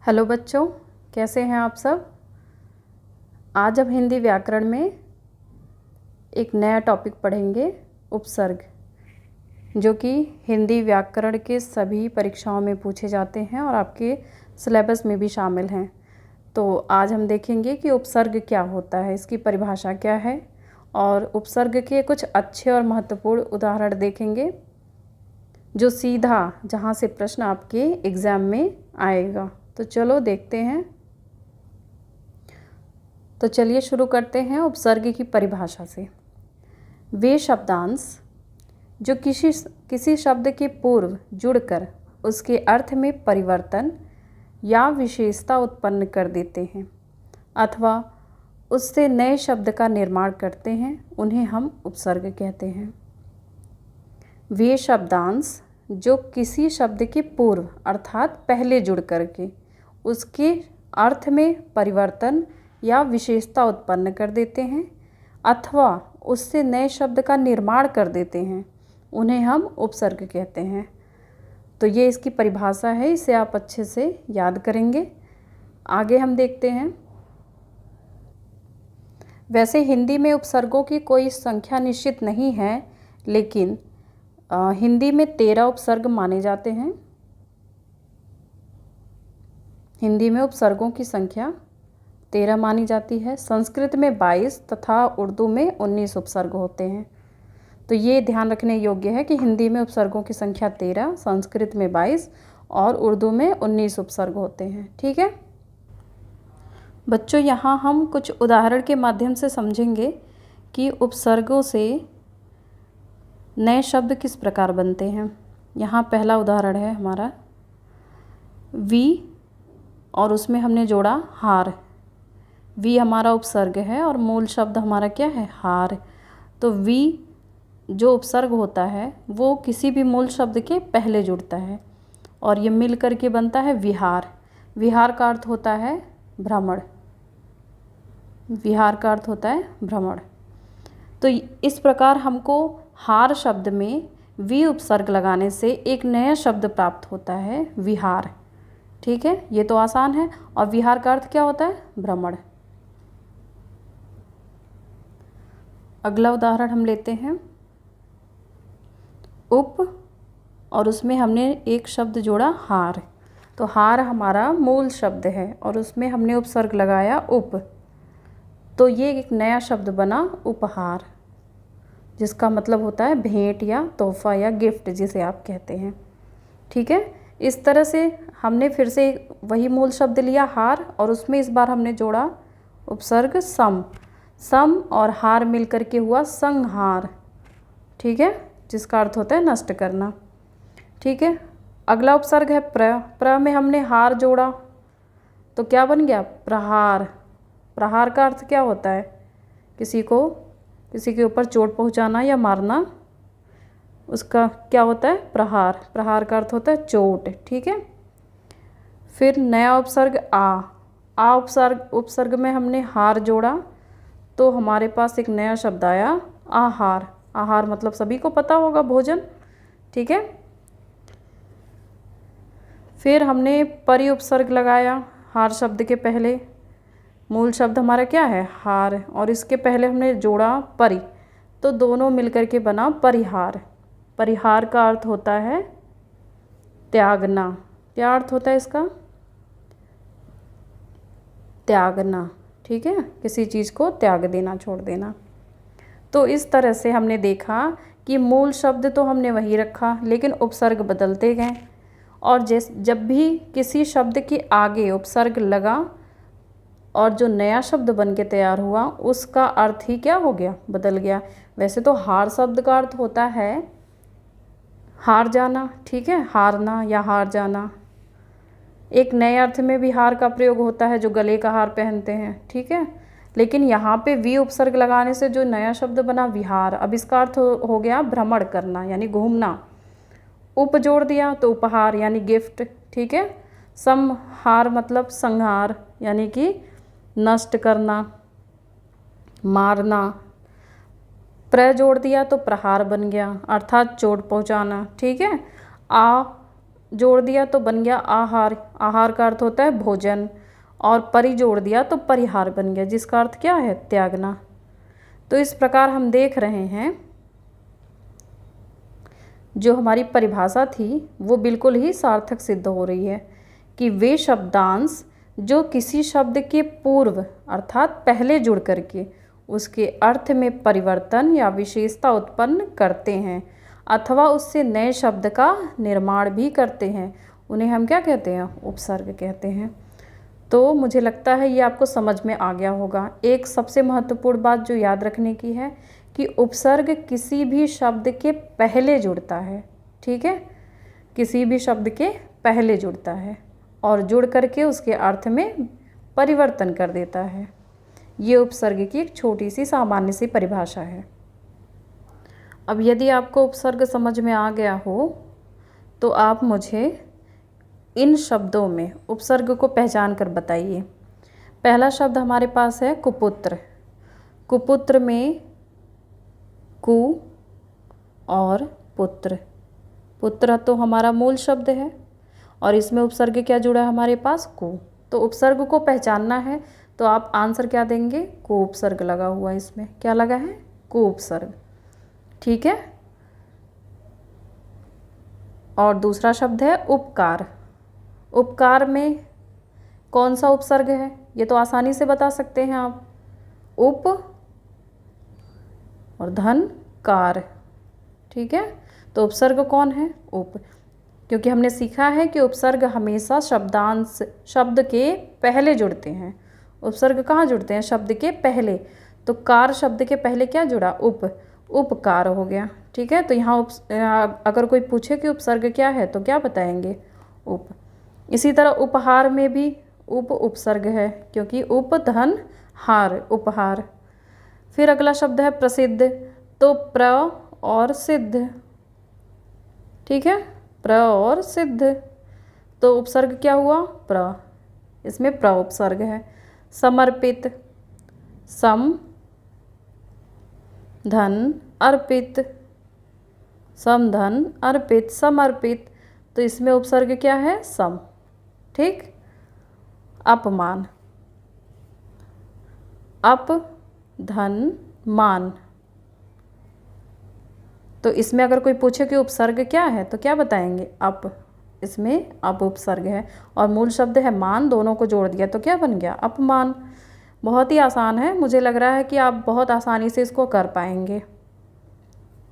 Hello बच्चों, कैसे हैं आप सब। आज हम हिंदी व्याकरण में एक नया टॉपिक पढ़ेंगे, उपसर्ग, जो कि हिंदी व्याकरण के सभी परीक्षाओं में पूछे जाते हैं और आपके सिलेबस में भी शामिल हैं। तो आज हम देखेंगे कि उपसर्ग क्या होता है, इसकी परिभाषा क्या है और उपसर्ग के कुछ अच्छे और महत्वपूर्ण उदाहरण देखेंगे, जो सीधा जहाँ से प्रश्न आपके एग्ज़ाम में आएगा। तो चलो देखते हैं। तो चलिए शुरू करते हैं उपसर्ग की परिभाषा से। वे शब्दांश जो किसी शब्द के पूर्व जुड़कर उसके अर्थ में परिवर्तन या विशेषता उत्पन्न कर देते हैं अथवा उससे नए शब्द का निर्माण करते हैं, उन्हें हम उपसर्ग कहते हैं। वे शब्दांश जो किसी शब्द के पूर्व अर्थात पहले जुड़ करके उसके अर्थ में परिवर्तन या विशेषता उत्पन्न कर देते हैं अथवा उससे नए शब्द का निर्माण कर देते हैं, उन्हें हम उपसर्ग कहते हैं। तो ये इसकी परिभाषा है, इसे आप अच्छे से याद करेंगे। आगे हम देखते हैं। वैसे हिंदी में उपसर्गों की कोई संख्या निश्चित नहीं है, लेकिन हिंदी में 13 उपसर्ग माने जाते हैं। हिंदी में उपसर्गों की संख्या 13 मानी जाती है। संस्कृत में 22 तथा उर्दू में 19 उपसर्ग होते हैं। तो ये ध्यान रखने योग्य है कि हिंदी में उपसर्गों की संख्या 13, संस्कृत में 22 और उर्दू में 19 उपसर्ग होते हैं। ठीक है बच्चों, यहाँ हम कुछ उदाहरण के माध्यम से समझेंगे कि उपसर्गों से नए शब्द किस प्रकार बनते हैं। यहाँ पहला उदाहरण है हमारा वी और उसमें हमने जोड़ा हार। वी हमारा उपसर्ग है और मूल शब्द हमारा क्या है, हार। तो वी जो उपसर्ग होता है वो किसी भी मूल शब्द के पहले जुड़ता है और ये मिल कर के बनता है विहार। विहार का अर्थ होता है भ्रमण। विहार का अर्थ होता है भ्रमण। तो इस प्रकार हमको हार शब्द में वी उपसर्ग लगाने से एक नया शब्द प्राप्त होता है, विहार। ठीक है, ये तो आसान है। और विहार का अर्थ क्या होता है, भ्रमण। अगला उदाहरण हम लेते हैं उप और उसमें हमने एक शब्द जोड़ा हार। तो हार हमारा मूल शब्द है और उसमें हमने उपसर्ग लगाया उप, तो ये एक नया शब्द बना उपहार, जिसका मतलब होता है भेंट या तोहफा या गिफ्ट, जिसे आप कहते हैं। ठीक है, इस तरह से हमने फिर से वही मूल शब्द लिया हार और उसमें इस बार हमने जोड़ा उपसर्ग सम। सम और हार मिलकर के हुआ संहार। ठीक है, जिसका अर्थ होता है नष्ट करना। ठीक है, अगला उपसर्ग है प्र। प्र में हमने हार जोड़ा तो क्या बन गया, प्रहार। प्रहार का अर्थ क्या होता है, किसी के ऊपर चोट पहुंचाना या मारना, उसका क्या होता है, प्रहार। प्रहार का अर्थ होता है चोट। ठीक है, फिर नया उपसर्ग आ। आ उपसर्ग में हमने हार जोड़ा तो हमारे पास एक नया शब्द आया आहार। आहार मतलब सभी को पता होगा, भोजन। ठीक है, फिर हमने परि उपसर्ग लगाया हार शब्द के पहले। मूल शब्द हमारा क्या है, हार, और इसके पहले हमने जोड़ा परि, तो दोनों मिलकर के बना परिहार। परिहार का अर्थ होता है त्यागना। क्या अर्थ होता है इसका, त्यागना। ठीक है, किसी चीज़ को त्याग देना, छोड़ देना। तो इस तरह से हमने देखा कि मूल शब्द तो हमने वही रखा, लेकिन उपसर्ग बदलते गए। और जब भी किसी शब्द के आगे उपसर्ग लगा और जो नया शब्द बन के तैयार हुआ, उसका अर्थ ही क्या हो गया, बदल गया। वैसे तो हार शब्द का अर्थ होता है हार जाना। ठीक है, हारना या हार जाना। एक नए अर्थ में भी हार का प्रयोग होता है, जो गले का हार पहनते हैं। ठीक है, लेकिन यहाँ पे वी उपसर्ग लगाने से जो नया शब्द बना विहार, अब इसका अर्थ हो गया भ्रमण करना यानी घूमना। उप जोड़ दिया तो उपहार यानी गिफ्ट। ठीक है, संहार मतलब संहार यानी कि नष्ट करना, मारना। प्र जोड़ दिया तो प्रहार बन गया, अर्थात चोट पहुँचाना। ठीक है, आ जोड़ दिया तो बन गया आहार। आहार का अर्थ होता है भोजन। और परि जोड़ दिया तो परिहार बन गया, जिसका अर्थ क्या है, त्यागना। तो इस प्रकार हम देख रहे हैं जो हमारी परिभाषा थी वो बिल्कुल ही सार्थक सिद्ध हो रही है कि वे शब्दांश जो किसी शब्द के पूर्व अर्थात पहले जुड़ करके उसके अर्थ में परिवर्तन या विशेषता उत्पन्न करते हैं अथवा उससे नए शब्द का निर्माण भी करते हैं, उन्हें हम क्या कहते हैं, उपसर्ग कहते हैं। तो मुझे लगता है ये आपको समझ में आ गया होगा। एक सबसे महत्वपूर्ण बात जो याद रखने की है कि उपसर्ग किसी भी शब्द के पहले जुड़ता है, ठीक है, किसी भी शब्द के पहले जुड़ता है और जुड़ करके उसके अर्थ में परिवर्तन कर देता है। ये उपसर्ग की एक छोटी सी सामान्य सी परिभाषा है। अब यदि आपको उपसर्ग समझ में आ गया हो तो आप मुझे इन शब्दों में उपसर्ग को पहचान कर बताइए। पहला शब्द हमारे पास है कुपुत्र। कुपुत्र में कु और पुत्र। पुत्र तो हमारा मूल शब्द है और इसमें उपसर्ग क्या जुड़ा है हमारे पास, कु। तो उपसर्ग को पहचानना है तो आप आंसर क्या देंगे, को उपसर्ग लगा हुआ है, इसमें क्या लगा है, को उपसर्ग, ठीक है। और दूसरा शब्द है उपकार। उपकार में कौन सा उपसर्ग है, ये तो आसानी से बता सकते हैं आप, उप और धन कार, ठीक है। तो उपसर्ग कौन है, उप, क्योंकि हमने सीखा है कि उपसर्ग हमेशा शब्दांश शब्द के पहले जुड़ते हैं। उपसर्ग कहाँ जुड़ते हैं, शब्द के पहले। तो कार शब्द के पहले क्या जुड़ा, उप, उपकार हो गया, ठीक है। तो यहाँ अगर कोई पूछे कि उपसर्ग क्या है तो क्या बताएंगे, उप। इसी तरह उपहार में भी उप उपसर्ग है, क्योंकि उप धन हार, उपहार। फिर अगला शब्द है प्रसिद्ध। तो प्र और सिद्ध, ठीक है, प्र और सिद्ध। तो उपसर्ग क्या हुआ, प्र, इसमें प्र उपसर्ग है। समर्पित, सम धन अर्पित, सम धन अर्पित, समर्पित। तो इसमें उपसर्ग क्या है, सम, ठीक। अपमान, अप धन मान। तो इसमें अगर कोई पूछे कि उपसर्ग क्या है तो क्या बताएंगे, अप, इसमें अप उपसर्ग है और मूल शब्द है मान, दोनों को जोड़ दिया तो क्या बन गया, अपमान। बहुत ही आसान है, मुझे लग रहा है कि आप बहुत आसानी से इसको कर पाएंगे।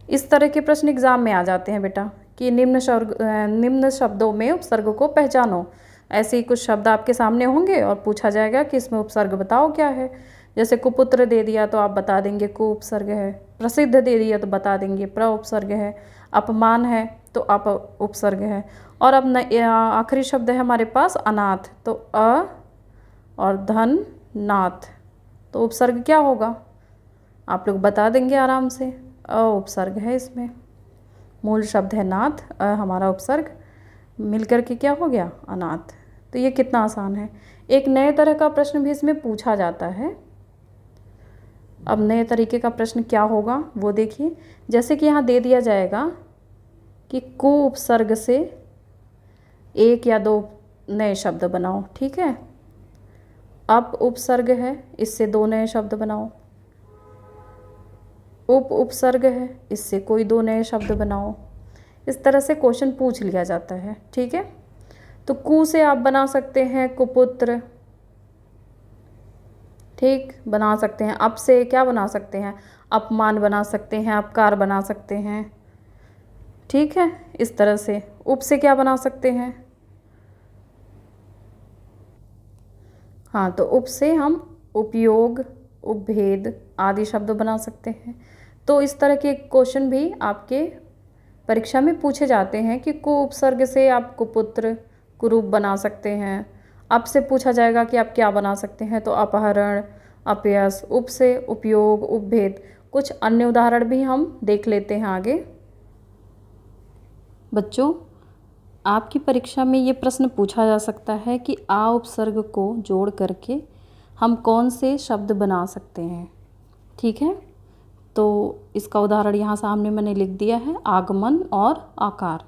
इस तरह के प्रश्न एग्जाम में आ जाते हैं बेटा कि निम्न शब्दों में उपसर्ग को पहचानो। ऐसे ही कुछ शब्द आपके सामने होंगे और पूछा जाएगा कि इसमें उपसर्ग बताओ क्या है। जैसे कुपुत्र दे दिया तो आप बता देंगे कु उपसर्ग है, प्रसिद्ध दे दिया तो बता देंगे प्र उपसर्ग है, अपमान है तो अप उपसर्ग है। और अब आखिरी शब्द है हमारे पास अनाथ। तो अ और धन नाथ, तो उपसर्ग क्या होगा, आप लोग बता देंगे आराम से, अ उपसर्ग है इसमें। मूल शब्द है नाथ, हमारा उपसर्ग मिलकर के क्या हो गया, अनाथ। तो ये कितना आसान है। एक नए तरह का प्रश्न भी इसमें पूछा जाता है। अब नए तरीके का प्रश्न क्या होगा वो देखिए। जैसे कि यहाँ दे दिया जाएगा कि कु उपसर्ग से एक या दो नए शब्द बनाओ, ठीक है। अप उपसर्ग है, इससे दो नए शब्द बनाओ। उप उपसर्ग है, इससे कोई दो नए शब्द बनाओ। इस तरह से क्वेश्चन पूछ लिया जाता है, ठीक है। तो कु से आप बना सकते हैं कुपुत्र, ठीक, बना सकते हैं। अप से क्या बना सकते हैं, अपमान बना सकते हैं, अपकार बना सकते हैं, ठीक है, इस तरह से। उप से क्या बना सकते हैं, हाँ, तो उप से हम उपयोग, उपभेद आदि शब्द बना सकते हैं। तो इस तरह के क्वेश्चन भी आपके परीक्षा में पूछे जाते हैं कि कु उपसर्ग से आप कुपुत्र, कुरूप बना सकते हैं। अप से पूछा जाएगा कि आप क्या बना सकते हैं, तो अपहरण, अपयश। उप से उपयोग, उपभेद। कुछ अन्य उदाहरण भी हम देख लेते हैं आगे। बच्चों, आपकी परीक्षा में ये प्रश्न पूछा जा सकता है कि आ उपसर्ग को जोड़ करके हम कौन से शब्द बना सकते हैं, ठीक है। तो इसका उदाहरण यहाँ सामने मैंने लिख दिया है, आगमन और आकार।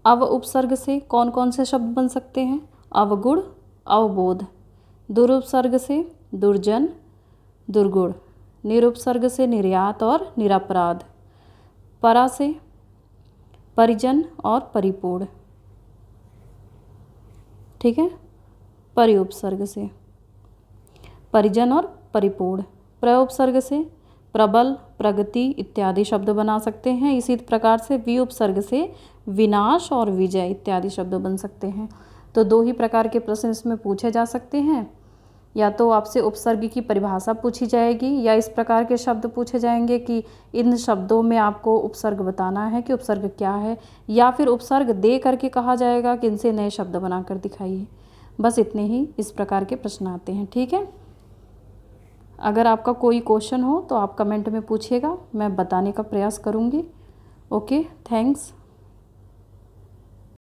अव उपसर्ग से कौन कौन से शब्द बन सकते हैं? अवगुण, अवबोध। दुरुपसर्ग से दुर्जन, दुर्गुण। निरुपसर्ग से निर्यात और निरपराध। परा से परिजन और परिपूर्ण। ठीक है, परिउपसर्ग से परिजन और परिपूर्ण। प्रउपसर्ग से प्रबल, प्रगति इत्यादि शब्द बना सकते हैं। इसी प्रकार से विउपसर्ग से विनाश और विजय इत्यादि शब्द बन सकते हैं। तो दो ही प्रकार के प्रश्न इसमें पूछे जा सकते हैं। या तो आपसे उपसर्ग की परिभाषा पूछी जाएगी या इस प्रकार के शब्द पूछे जाएंगे कि इन शब्दों में आपको उपसर्ग बताना है कि उपसर्ग क्या है, या फिर उपसर्ग दे करके कहा जाएगा कि इनसे नए शब्द बनाकर दिखाइए। बस इतने ही इस प्रकार के प्रश्न आते हैं। ठीक है, अगर आपका कोई क्वेश्चन हो तो आप कमेंट में पूछिएगा, मैं बताने का प्रयास करूँगी। Okay, thanks.